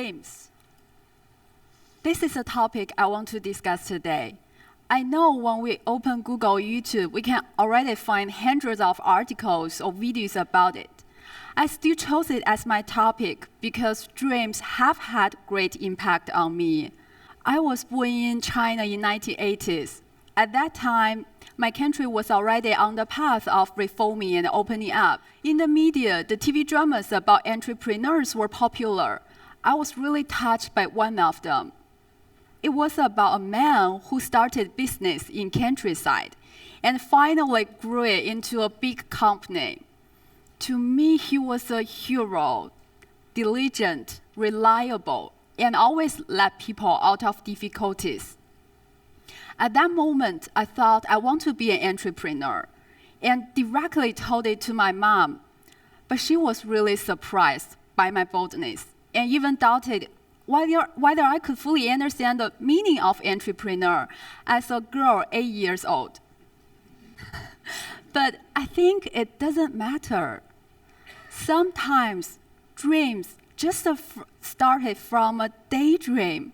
Dreams. This is a topic I want to discuss today. I know when we open Google, YouTube, we can already find hundreds of articles or videos about it. I still chose it as my topic because dreams have had great impact on me. I was born in China in 1980s. At that time, my country was already on the path of reforming and opening up. In the media, the TV dramas about entrepreneurs were popular. I was really touched by one of them. It was about a man who started business in countryside and finally grew it into a big company. To me, he was a hero, diligent, reliable, and always led people out of difficulties. At that moment, I thought I want to be an entrepreneur and directly told it to my mom. But she was really surprised by my boldness and even doubted whether I could fully understand the meaning of entrepreneur as a girl 8 years old. But I think it doesn't matter. Sometimes dreams just started from a daydream.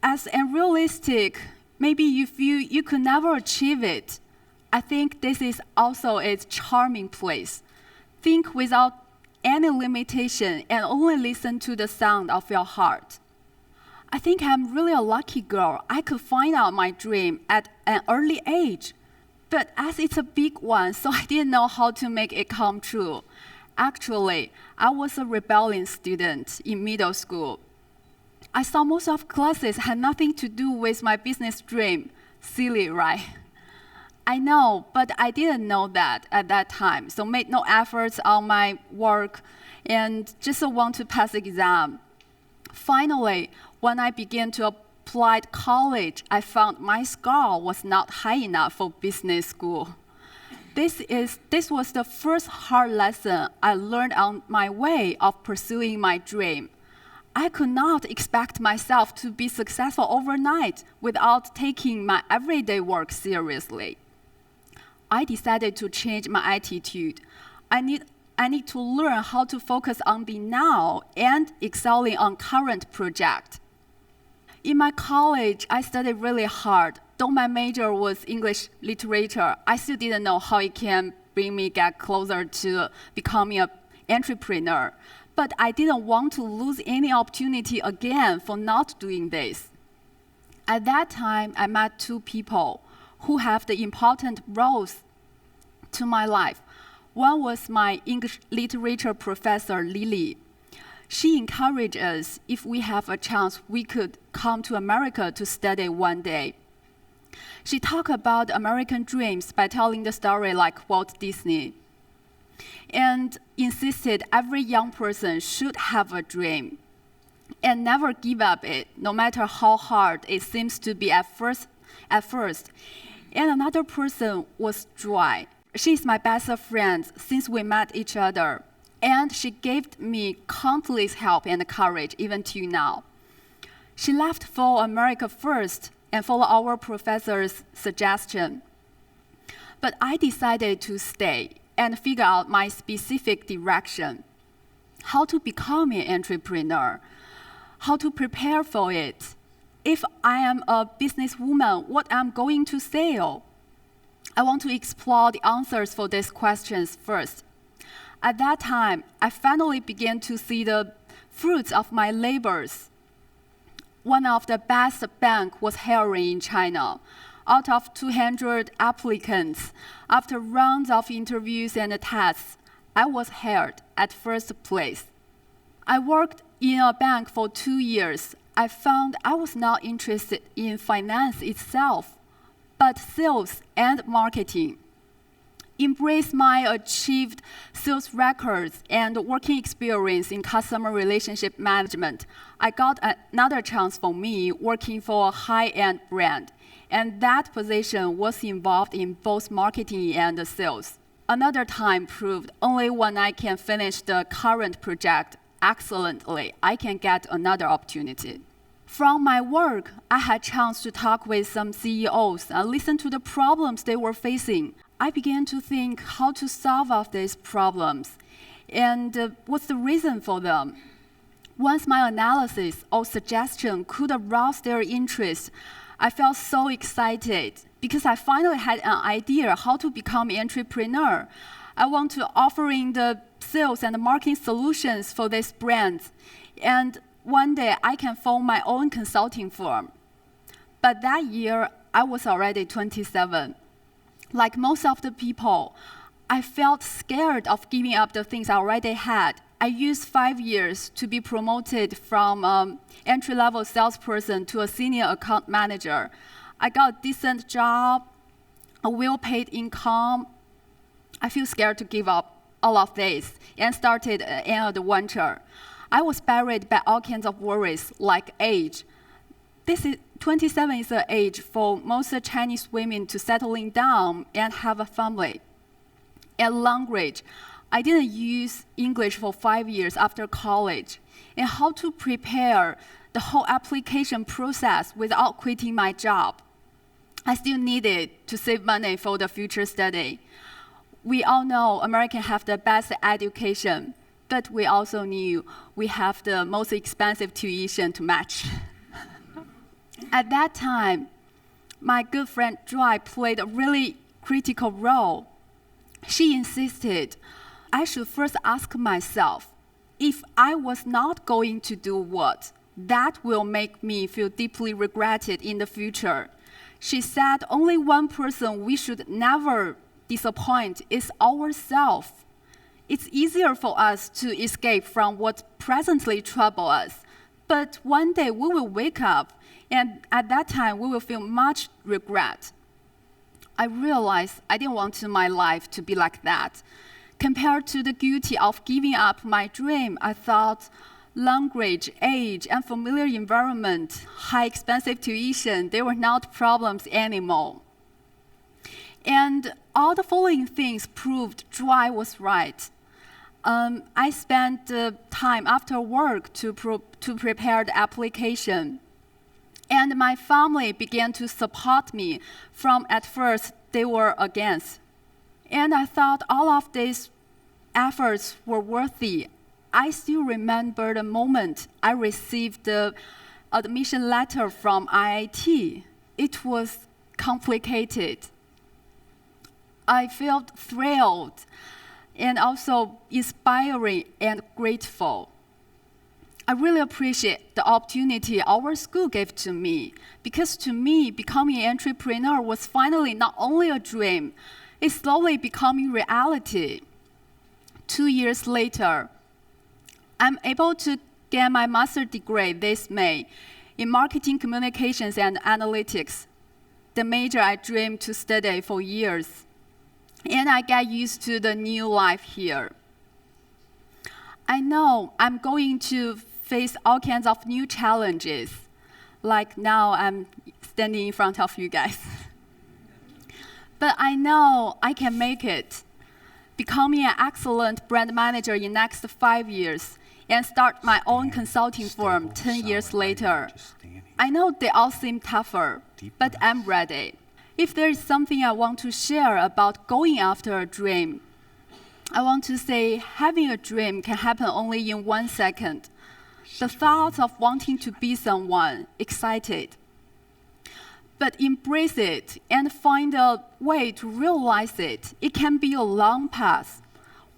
As unrealistic, maybe you feel you could never achieve it. I think this is also its charming place. Think without any limitation and only listen to the sound of your heart. I think I'm really a lucky girl. I could find out my dream at an early age. But as it's a big one, so I didn't know how to make it come true. Actually, I was a rebellious student in middle school. I saw most of classes had nothing to do with my business dream. Silly, right? I know, but I didn't know that at that time, so made no efforts on my work and just want to pass the exam. Finally, when I began to apply to college, I found my score was not high enough for business school. This was the first hard lesson I learned on my way of pursuing my dream. I could not expect myself to be successful overnight without taking my everyday work seriously. I decided to change my attitude. I need to learn how to focus on the now and excelling on current project. In my college, I studied really hard. Though my major was English literature, I still didn't know how it can bring me get closer to becoming an entrepreneur. But I didn't want to lose any opportunity again for not doing this. At that time, I met two people who have the important roles to my life. One was my English literature professor, Lily. She encouraged us, if we have a chance, we could come to America to study one day. She talked about American dreams by telling the story like Walt Disney, and insisted every young person should have a dream and never give up it, no matter how hard it seems to be at first. And another person was Joy. She's my best friend since we met each other, and she gave me countless help and courage even till now. She left for America first and followed our professor's suggestion. But I decided to stay and figure out my specific direction, how to become an entrepreneur, how to prepare for it. If I am a businesswoman, what I'm going to sell? I want to explore the answers for these questions first. At that time, I finally began to see the fruits of my labors. One of the best banks was hiring in China. Out of 200 applicants, after rounds of interviews and tests, I was hired at first place. I worked in a bank for 2 years. I found I was not interested in finance itself, but sales and marketing. Embrace my achieved sales records and working experience in customer relationship management. I got another chance for me working for a high-end brand, and that position was involved in both marketing and sales. Another time proved only when I can finish the current project excellently, I can get another opportunity. From my work, I had a chance to talk with some CEOs and listen to the problems they were facing. I began to think how to solve these problems and what's the reason for them. Once my analysis or suggestion could arouse their interest, I felt so excited because I finally had an idea how to become an entrepreneur. I want to offering the sales and marketing solutions for these brands. And one day I can form my own consulting firm. But that year, I was already 27. Like most of the people, I felt scared of giving up the things I already had. I used 5 years to be promoted from entry-level salesperson to a senior account manager. I got a decent job, a well-paid income. I feel scared to give up all of this and started an adventure. I was buried by all kinds of worries like age. 27 is the age for most Chinese women to settling down and have a family. And language, I didn't use English for 5 years after college. And how to prepare the whole application process without quitting my job. I still needed to save money for the future study. We all know Americans have the best education, but we also knew we have the most expensive tuition to match. At that time, my good friend Zhang played a really critical role. She insisted I should first ask myself, if I was not going to do what, that will make me feel deeply regretted in the future. She said only one person we should never disappoint is ourselves. It's easier for us to escape from what presently troubles us, but one day we will wake up, and at that time we will feel much regret. I realized I didn't want my life to be like that. Compared to the guilty of giving up my dream, I thought language, age, and familiar environment, high expensive tuition, they were not problems anymore. And all the following things proved Zhang was right. I spent time after work to prepare the application. And my family began to support me from at first they were against. And I thought all of these efforts were worthy. I still remember the moment I received the admission letter from IIT. It was complicated. I felt thrilled and also inspiring and grateful. I really appreciate the opportunity our school gave to me, because to me, becoming an entrepreneur was finally not only a dream, it's slowly becoming reality. 2 years later, I'm able to get my master's degree this May in marketing communications and analytics, the major I dreamed to study for years. And I get used to the new life here. I know I'm going to face all kinds of new challenges, like now I'm standing in front of you guys. But I know I can make it, becoming an excellent brand manager in the next 5 years and start my own consulting firm 10 years later. I know they all seem tougher, but I'm ready. If there is something I want to share about going after a dream, I want to say having a dream can happen only in 1 second. The thought of wanting to be someone, excited. But embrace it and find a way to realize it. It can be a long path.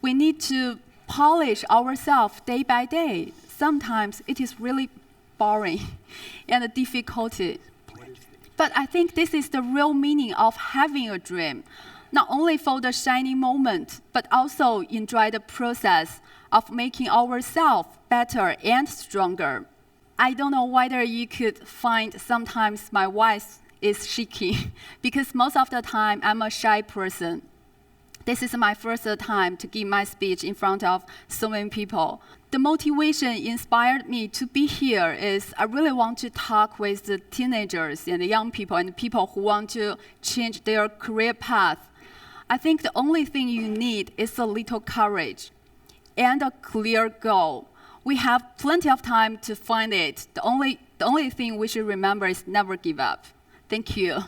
We need to polish ourselves day by day. Sometimes it is really boring and difficult. But I think this is the real meaning of having a dream. Not only for the shiny moment, but also enjoy the process of making ourselves better and stronger. I don't know whether you could find sometimes my voice is shaky, because most of the time I'm a shy person. This is my first time to give my speech in front of so many people. The motivation inspired me to be here is I really want to talk with the teenagers and the young people and the people who want to change their career path. I think the only thing you need is a little courage and a clear goal. We have plenty of time to find it. The only thing we should remember is never give up. Thank you.